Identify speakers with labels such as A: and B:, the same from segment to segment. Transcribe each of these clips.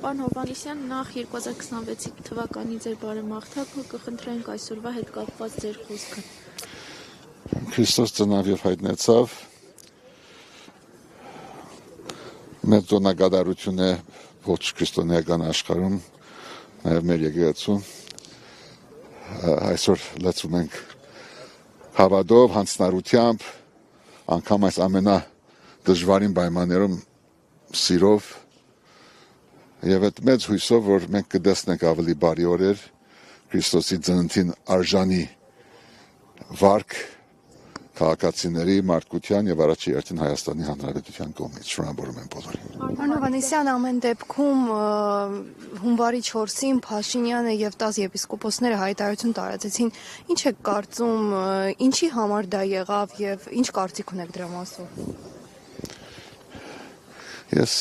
A: Պարոն Հովհաննիսյան, նախ 2026 թվականի ձեր բարեմաղթանքը կխնդրենք այսօրվա հետ կապված ձեր խոսքը։
B: Քրիստոս ծնավ եւ հայտնեցավ։ Մեր տոնակատարություն է ոչ քրիստոնեական աշխարհում, նաեւ մեր եկեղեցում։ Այսօր լցում ենք հավատով, հանձնարարությամբ, անգամ այս ամենադժվարին պայմաններում սիրով եւ այդ մեծ հույսով, որ մենք կտեսնենք ավելի բարի օրեր Քրիստոսի ծննդին արժանի վարք քաղաքացիների, մարդկության եւ առաջի հերթին Հայաստանի Հանրապետության կողմից։ Շնորհավորում եմ բոլորին։
C: Պարոն Հովհաննիսյան, ամեն դեպքում հունվարի 4-ին Փաշինյանը եւ 10 եպիսկոպոսները հայտարարություն տարածեցին։ Ինչ եք կարծում, ինչի համար դա եղավ եւ ինչ կարծիք ունեք դրա մասին։
B: Ես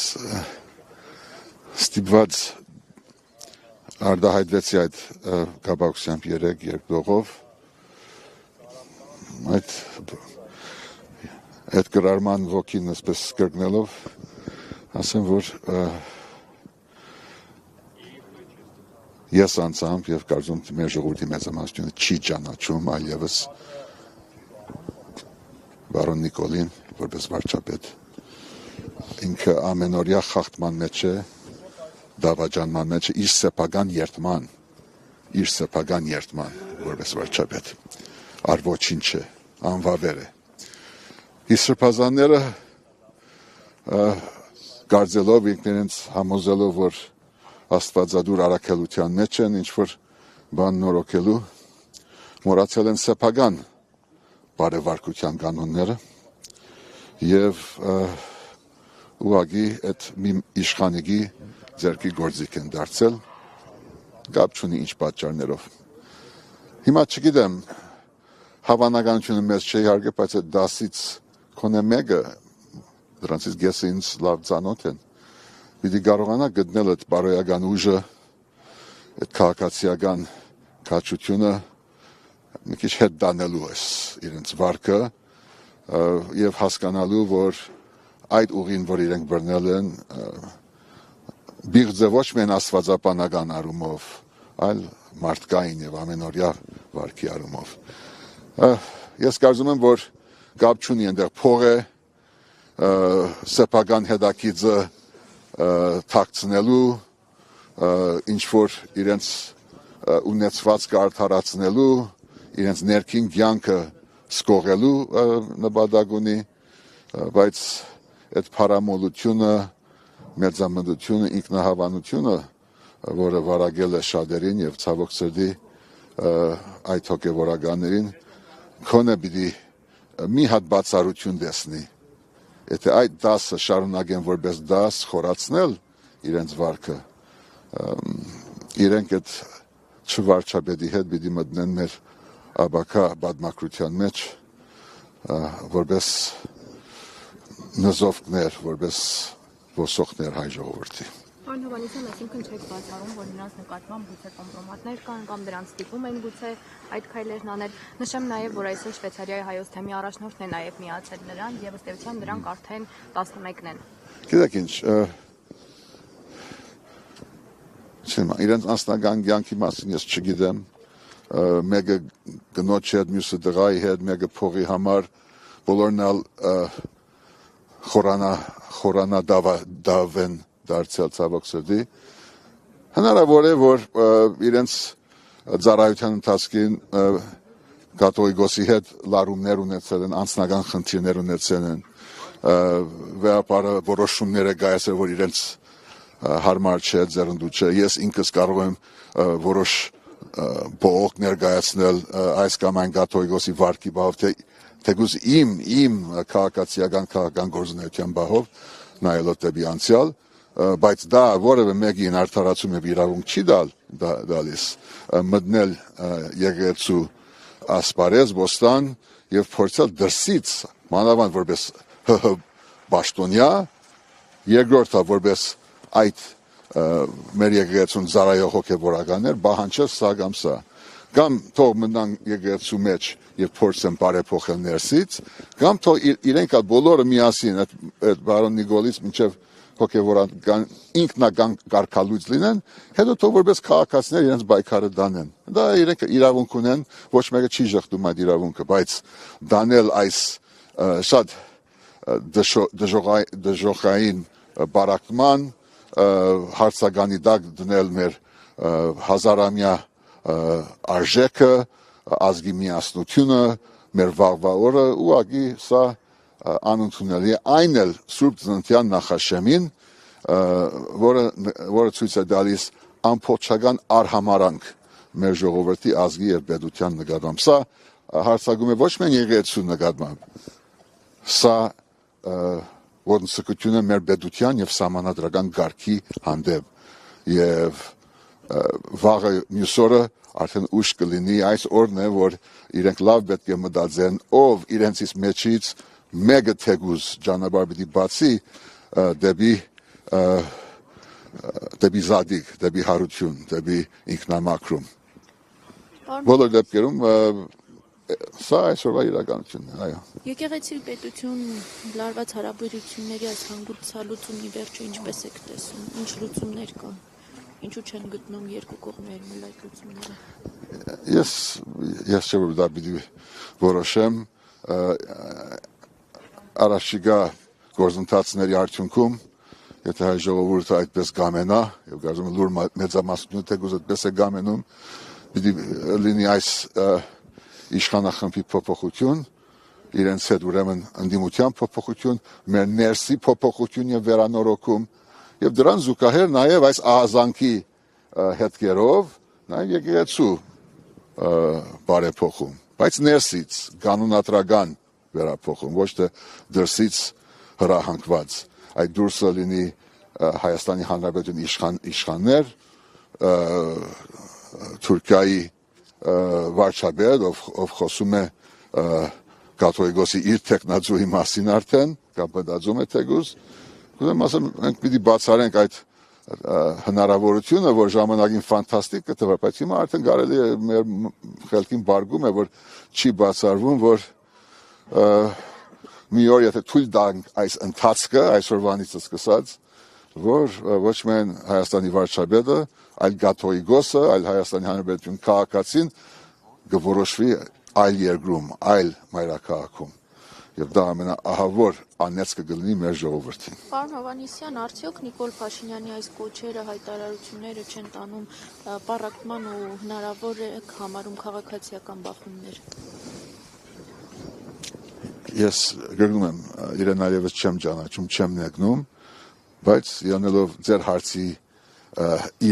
B: ստիպված արտահայտվեցի այդ կապակցությամբ 3 երկդողով այդ գրարման ոգին այսպես կրկնելով ասեմ, որ ես անձամբ եւ կարծում մեր ժողովրդի մեծամասնությունը չի ճանաչում այլևս բարոն Նիկոլին որպես վարչապետ։ Ինքը ամենօրյա խախտման մեջ է, դավաճանման մեջ է, իր սեփական երդման որպես վարչապետ։ Առ ոչինչ է, անվավեր է։ Իսկ սրբազանները կարծելով ինքներինց համոզելով, որ աստվածադուր առաքելության մեջ են, ինչ-որ բան նորոգելու, մոռացել են սեփական բարեվարկության կանոնները եւ ուղղակի այդ մի իշխանիկի ձեռքի գործիք են դարձել, կապ չունի ինչ պատճառներով։ Հիմա չգիտեմ, հավանականությունը մեծ չէ իհարկե, բայց այդ 10-ից քոնե մեկը դրանցից գեսը ինձ լավ ծանոթ են։ Պիտի կարողանա գտնել այդ բարոյական ուժը, այդ քաղաքացիական քաջությունը մի քիչ հետ դանելու էս իրենց վարկը եւ հասկանալու, որ այդ ուղին, որ իրենք բռնել են, բիղձ է ոչ միայն աստվածապանական առումով, այլ մարդկային եւ ամենօրյա վարքի առումով։ Ես կարծում եմ, որ կապ չունի այնտեղ փող է սեփական հետաքիծը թաքցնելու, ինչ որ իրենց ունեցվածքը արդարացնելու, իրենց ներքին կյանքը սկողելու նպատակ ունի, բայց այդ փարամոլությունը, մեծամտությունը, ինքնահավանությունը, որը վարակել է շատերին եւ ցավոք սրտի այդ հոգեվորականներին, քոնը պիտի մի հատ բացառություն տեսնի։ Եթե այդ 10-ը շարունակեն որպես 10 խորացնել իրենց վարքը, իրենք այդ չվարչապետի հետ պիտի մտնեն մեր աբակա բադմակրության մեջ, որպես նզովկներ, որպես ոսոխներ հայ ժողովրդի։
C: Պարոն Հովհաննիսյան, այսինքն չեք բացառում, որ նրանց նկատմամբ գուցե կոմպրոմատներ կան կամ դրանց ստիպում են գուցե այդ քայլերն անել։ Նշեմ նաև, որ այսօր Շվեյցարիայի հայոց թեմի առաջնորդն է նաև միացել նրան եւ ըստ էության նրանք արդեն 11-ն են։
B: Գիտեք ինչ, իրենց անձնական կյանքի մասին ես չգիտեմ, մեկը գնոջ հետ, մյուսը տղայի հետ, մեկը փողի համար, բոլորն ալ խորանադավ են դարձյալ ցավոք սրտի։ Հնարավոր է, որ իրենց ծառայության ընթացքին կաթողիկոսի հետ լարումներ ունեցել են, անձնական խնդիրներ ունեցել են, վերապարը որոշումներ է կայացել, որ իրենց հարմար չէ, ձեռնդու չէ։ Ես ինքս կարող եմ որոշ բողոք ներկայացնել այս կամ այն կաթողիկոսի վարքի բաղով, թեկուզ իմ քաղաքացիական գործունեության բաղով նայելով դեպի անցյալ, բայց դա որևէ մեկին արդարացում եւ իրավունք չի տալիս մտնել եկեղեցու ասպարեզ, բոստան եւ փորձել դրսից, մանավանդ որպես պաշտոնյա, երկրորդը որպես այդ մեր եկեղեցուն ծառայող հոգեվորականներ պահանջել սա կամ սա, կամ թող մնան եկեղեցու մեջ եւ փորձեն բարեփոխել ներսից, կամ թող իրենք բոլորը միասին այդ բարոն Նիկոլից մինչեւ հոգևորական ինքնական կարգալույց լինեն, հետո թող որպես քաղաքացիներ իրենց պայքարը դանեն։ Դա իրենք իրավունք ունեն, ոչ մեկը չի ժխտում այդ իրավունքը, բայց դանել այս շատ դժոխային բարակման հարցականի տակ դնել մեր հազարամյա արժեքը, ազգի միասնությունը, մեր վաղվա օրը, ուղղակի սա անընդունելի է, այն էլ Սուրբ Ծննդյան նախաշեմին, որը ցույց է տալիս ամբողջական արհամարանք մեր ժողովրդի ազգի եւ պետության նկատմամբ։ Սա հարցակում է ոչ միայն եկեղեցու նկատմամբ, սա ոնցկություն է մեր պետության եւ սահմանադրական կարգի հանդեպ եւ վաղը մյուս օրը արդեն ուշ կլինի, այս օրն է, որ իրենք լավ պետք է մտածեն, ով իրենցից մեջից մեկը թեգուզ ճանապարհ պիտի բացի դեպի զադիկ, դեպի հարություն, դեպի ինքնամաքրում։ Բոլոր դեպքերում սա այսօրվա իրականությունն է, այո։
A: Եկեղեցի պետություն լարված հարաբերությունների այս հանգուցալուծումի վերջը ինչպես եք տեսնում, ինչ լուծումներ կան, ինչու չեն գտնում երկու կողմերն այդ լուծումները։
B: Ես չէ որ դա պիտի որոշեմ, առաջիկա գործընթացների արդյունքում, եթե հայ ժողովուրդը այդպես կամենա, եւ կարծում եմ լուր մեծամասնությունը թեկուզ այդպես է կամենում, պիտի լինի այս իշխանախմբի փոփոխություն, իրենց հետ ուրեմն ընդդիմության փոփոխություն, մեր ներսի փոփոխություն եւ վերանորոգում, եւ դրան զուգահեռ նաեւ այս ահազանգի հետքերով նաեւ եկեղեցու բարեփոխում, բայց ներսից կանոնադրական վերափոխում, ոչ թե դրսից հրահանգված, այդ դուրսը լինի Հայաստանի Հանրապետության իշխաններ, Թուրքիայի վարչապետ, ով խոսում է կաթողիկոսի իր տեխնացուի մասին արդեն, կամ մտածում է թեկուզ, կուզեմ ասեմ, մենք պիտի բացառենք այդ հնարավորությունը, որ ժամանակին ֆանտաստիկ կտվա, բայց հիմա արդեն կարելի է մեր խելքին բարգում է, որ չի բացառվում, որ մի օր եթե թույլ տանք այս ընթացքը, այսօրվանից սկսած, որ ոչ միայն Հայաստանի վարչապետը, այլ կաթողիկոսը, այլ Հայաստանի Հանրապետության քաղաքացին կորոշվի այլ երկրում, այլ մայրաքաղաքում։ Եվ դա ամենաահավոր անեծքը կլինի մեր ժողովրդին։
A: Պարոն Հովհաննիսյան, արդյոք Նիկոլ Փաշինյանի այս կոչերը, հայտարարությունները չեն տանում պառակտման ու հնարավոր է համարում քաղաքացիական բախումներ։
B: Ես գրգնում եմ, իրեն այլևս չեմ ճանաչում, չեմ ներգնում, բայց յանելով ձեր հարցի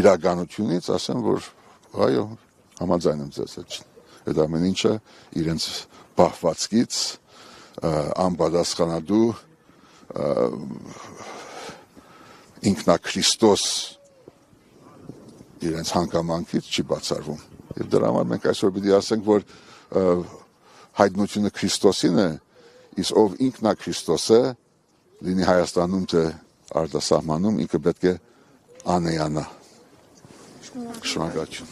B: իրականությունից, ասեմ, որ այո, համաձայն եմ ձեզ հետ։ Այդ ամեն ինչը իրենց պահվածքից անպատասխանատու ինքնակրիստոս իրենց հանգամանքից չի բացառվում։ Եվ դրա համար մենք այսօր պիտի ասենք, որ հայտնությունը Քրիստոսին է, իսկ ով ինքնակրիստոս է, լինի Հայաստանում թե արտասահմանում, ինքը պետք է անեյանա։ Շնորհակալություն։